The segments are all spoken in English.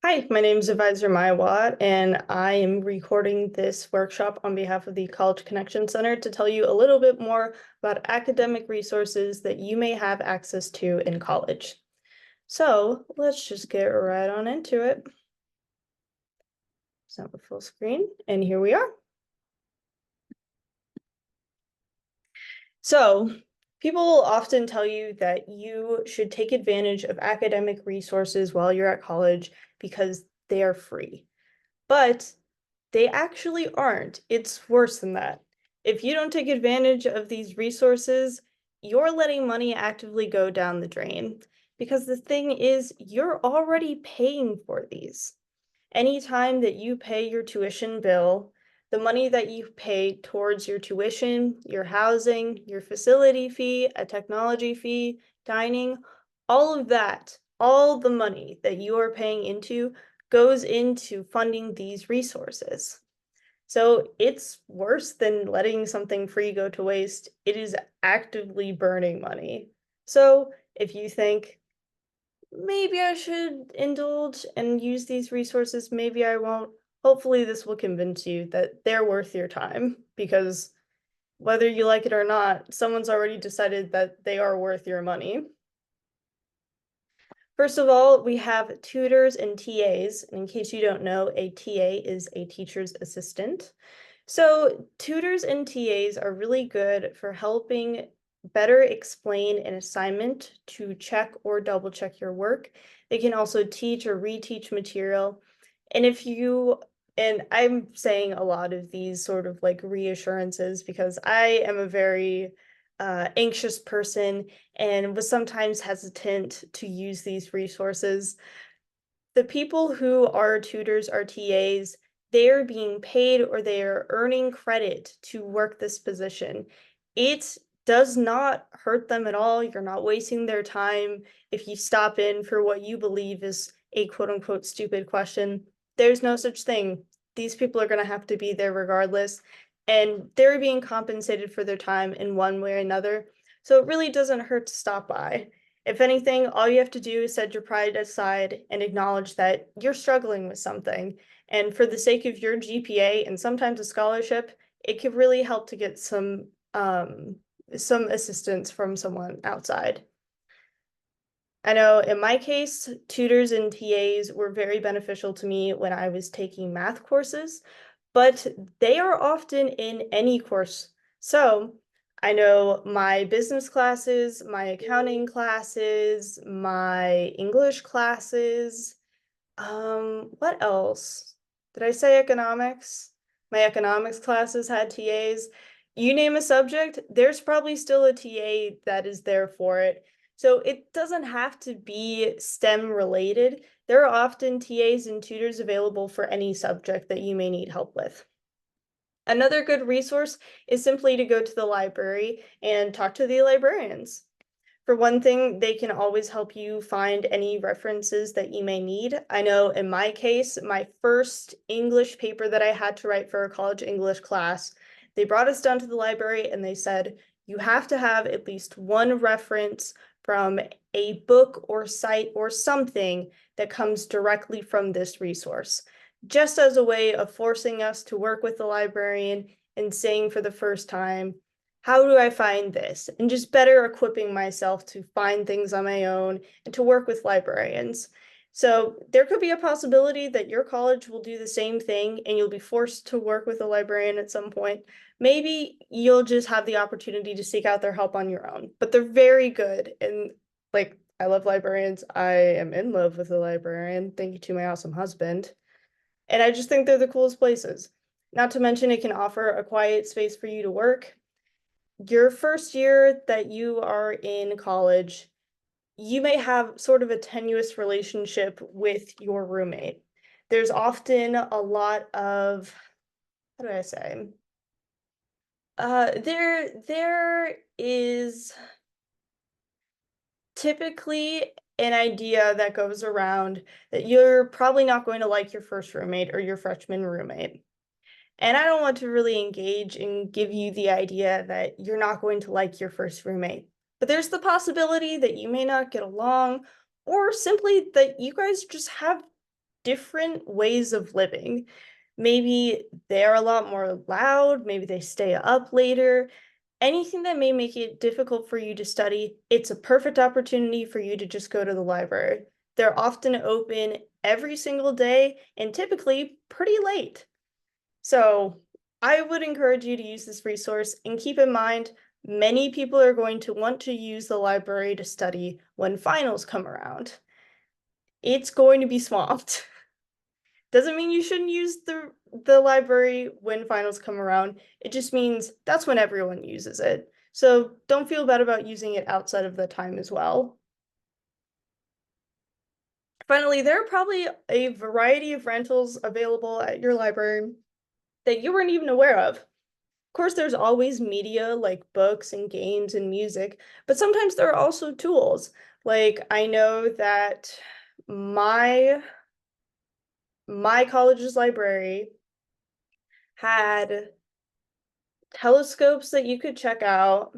Hi, my name is Advisor Maya Watt, and I am recording this workshop on behalf of the College Connection Center to tell you a little bit more about academic resources that you may have access to in college. So let's just get right on into it. Set the full screen, and here we are. So people will often tell you that you should take advantage of academic resources while you're at college because they are free. But they actually aren't. It's worse than that. If you don't take advantage of these resources, you're letting money actively go down the drain. Because the thing is, you're already paying for these. Anytime that you pay your tuition bill, the money that you pay towards your tuition, your housing, your facility fee, a technology fee, dining, all of that, all the money that you are paying into goes into funding these resources. So it's worse than letting something free go to waste. It is actively burning money. So if you think, maybe I should indulge and use these resources, maybe I won't, hopefully this will convince you that they're worth your time, because whether you like it or not, someone's already decided that they are worth your money. First of all, we have tutors and TAs. In case you don't know, a TA is a teacher's assistant. So tutors and TAs are really good for helping better explain an assignment to check or double check your work. They can also teach or reteach material. And and I'm saying a lot of these sort of like reassurances because I am a very anxious person and was sometimes hesitant to use these resources. The people who are tutors or TAs, they're being paid or they are earning credit to work this position. It does not hurt them at all. You're not wasting their time if you stop in for what you believe is a quote unquote stupid question. There's no such thing. These people are going to have to be there regardless, and they're being compensated for their time in one way or another. So it really doesn't hurt to stop by. If anything, all you have to do is set your pride aside and acknowledge that you're struggling with something. And for the sake of your GPA and sometimes a scholarship, it could really help to get some assistance from someone outside. I know in my case, tutors and TAs were very beneficial to me when I was taking math courses, but they are often in any course. So I know my business classes, my accounting classes, my English classes. What else? Did I say economics? My economics classes had TAs. You name a subject, there's probably still a TA that is there for it. So it doesn't have to be STEM related. There are often TAs and tutors available for any subject that you may need help with. Another good resource is simply to go to the library and talk to the librarians. For one thing, they can always help you find any references that you may need. I know in my case, my first English paper that I had to write for a college English class, they brought us down to the library and they said, you have to have at least one reference from a book or site or something that comes directly from this resource, just as a way of forcing us to work with the librarian and saying for the first time, how do I find this? And just better equipping myself to find things on my own and to work with librarians. So there could be a possibility that your college will do the same thing and you'll be forced to work with a librarian at some point. Maybe you'll just have the opportunity to seek out their help on your own, but they're very good. And like, I love librarians. I am in love with a librarian. Thank you to my awesome husband. And I just think they're the coolest places. Not to mention, it can offer a quiet space for you to work. Your first year that you are in college, you may have sort of a tenuous relationship with your roommate. There's often a lot of, how do I say? There is typically an idea that goes around that you're probably not going to like your first roommate or your freshman roommate. And I don't want to really engage and give you the idea that you're not going to like your first roommate. But there's the possibility that you may not get along, or simply that you guys just have different ways of living. Maybe they're a lot more loud, maybe they stay up later. Anything that may make it difficult for you to study, it's a perfect opportunity for you to just go to the library. They're often open every single day and typically pretty late. So I would encourage you to use this resource and keep in mind, many people are going to want to use the library to study when finals come around. It's going to be swamped. Doesn't mean you shouldn't use the library when finals come around. It just means that's when everyone uses it. So don't feel bad about using it outside of the time as well. Finally, there are probably a variety of rentals available at your library that you weren't even aware of. Of course, there's always media like books and games and music, but sometimes there are also tools. Like I know that my my college's library had telescopes that you could check out,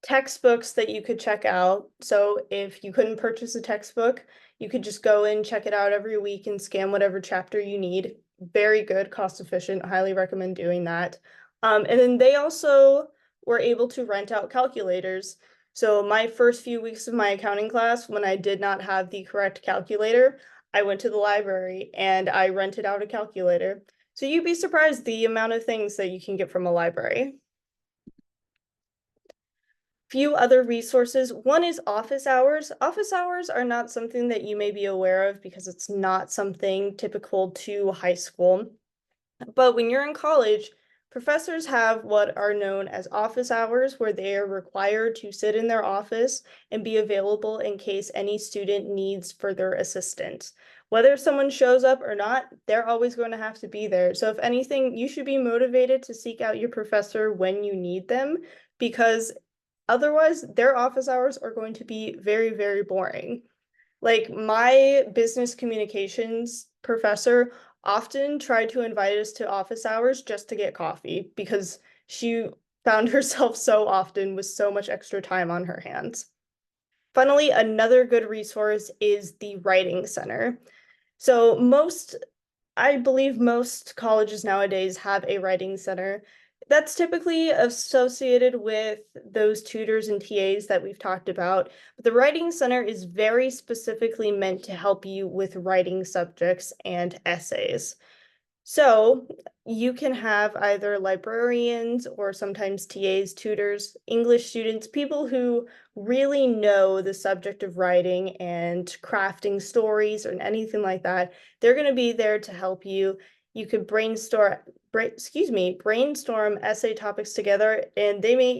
textbooks that you could check out. So if you couldn't purchase a textbook, you could just go in, check it out every week and scan whatever chapter you need. Very good, cost efficient. Highly recommend doing that. And then they also were able to rent out calculators. So my first few weeks of my accounting class, when I did not have the correct calculator, I went to the library and I rented out a calculator. So you'd be surprised the amount of things that you can get from a library. Few other resources. One is office hours. Office hours are not something that you may be aware of because it's not something typical to high school. But when you're in college, professors have what are known as office hours, where they are required to sit in their office and be available in case any student needs further assistance. Whether someone shows up or not, they're always going to have to be there. So if anything, you should be motivated to seek out your professor when you need them, because otherwise, their office hours are going to be very, very boring. Like my business communications professor often tried to invite us to office hours just to get coffee because she found herself so often with so much extra time on her hands. Finally, another good resource is the Writing Center. So I believe most colleges nowadays have a writing center. That's typically associated with those tutors and TAs that we've talked about. But the writing center is very specifically meant to help you with writing subjects and essays. So you can have either librarians or sometimes TAs, tutors, English students, people who really know the subject of writing and crafting stories or anything like that. They're going to be there to help you. You could brainstorm essay topics together, and they may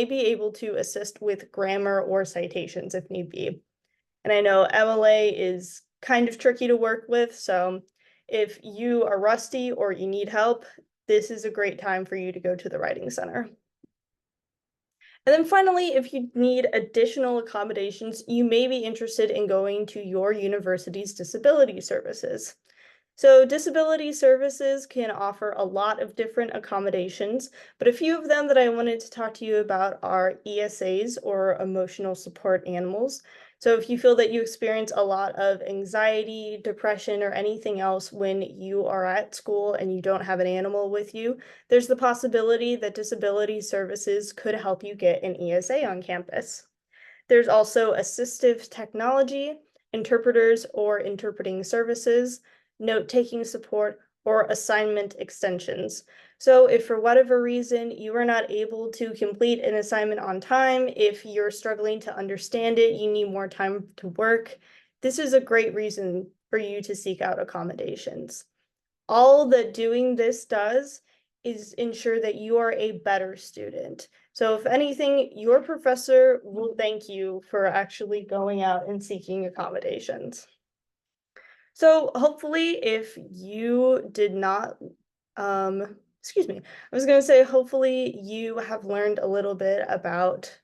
be able to assist with grammar or citations if need be. And I know MLA is kind of tricky to work with, so if you are rusty or you need help, this is a great time for you to go to the Writing Center. And then finally, if you need additional accommodations, you may be interested in going to your university's disability services. So disability services can offer a lot of different accommodations, but a few of them that I wanted to talk to you about are ESAs, or emotional support animals. So if you feel that you experience a lot of anxiety, depression, or anything else when you are at school and you don't have an animal with you, there's the possibility that disability services could help you get an ESA on campus. There's also assistive technology, interpreters or interpreting services, note-taking support, or assignment extensions. So if for whatever reason you are not able to complete an assignment on time, if you're struggling to understand it, you need more time to work, this is a great reason for you to seek out accommodations. All that doing this does is ensure that you are a better student. So if anything, your professor will thank you for actually going out and seeking accommodations. So hopefully if you did not, excuse me, I was going to say, hopefully you have learned a little bit about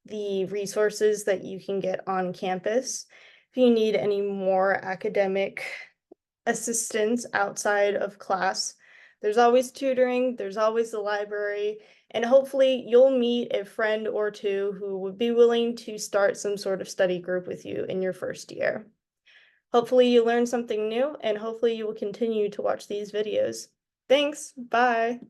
the resources that you can get on campus. If you need any more academic assistance outside of class, there's always tutoring, there's always the library, and hopefully you'll meet a friend or two who would be willing to start some sort of study group with you in your first year. Hopefully you learned something new, and hopefully you will continue to watch these videos. Thanks, bye.